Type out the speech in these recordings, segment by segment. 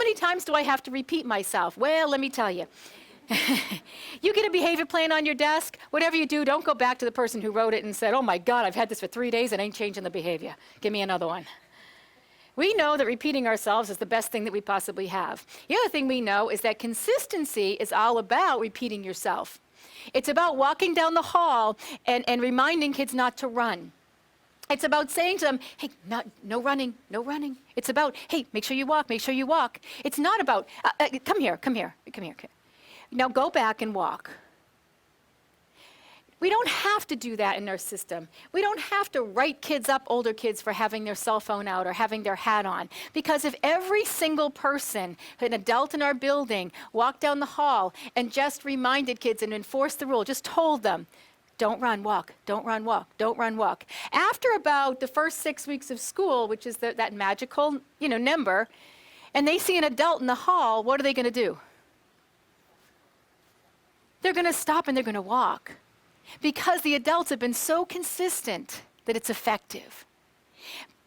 many times do I have to repeat myself? Well, let me tell you. You get a behavior plan on your desk, whatever you do, don't go back to the person who wrote it and said, oh my God, I've had this for 3 days and ain't changing the behavior. Give me another one. We know that repeating ourselves is the best thing that we possibly have. The other thing we know is that consistency is all about repeating yourself. It's about walking down the hall and reminding kids not to run. It's about saying to them, hey, no running, no running. It's about, hey, make sure you walk, make sure you walk. It's not about, come here. Now go back and walk. We don't have to do that in our system. We don't have to write kids up, older kids, for having their cell phone out or having their hat on. Because if every single person, an adult in our building, walked down the hall and just reminded kids and enforced the rule, just told them, don't run, walk, don't run, walk, don't run, walk. After about the first 6 weeks of school, which is that magical, number, and they see an adult in the hall, what are they going to do? They're going to stop and they're going to walk. Because the adults have been so consistent that it's effective.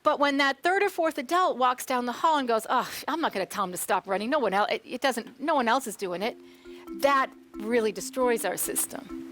But when that third or fourth adult walks down the hall and goes, oh, I'm not going to tell him to stop running. No one else is doing it. That really destroys our system.